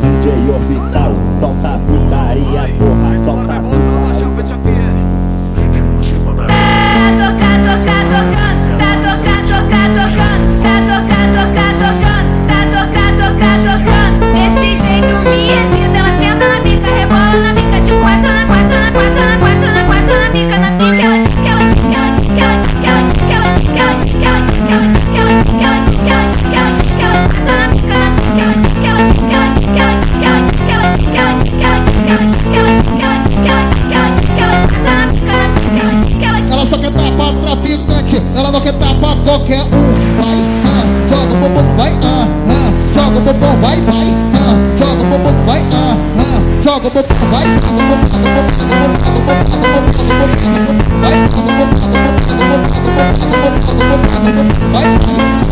DJ Orbital, solta putaria, porra, solta putaria. Desse jeito me excita, ela senta na pica, rebola na pica, de quatro na quatro, na quatro, na quatro, na quatro, na pica, na pica, Ela só quer tapar traficante, ela não quer tapar qualquer um. Vai, joga o bumbum, vai, joga o bumbum, vai, joga o bumbum, vai, joga o bumbum, vai, vai, vai.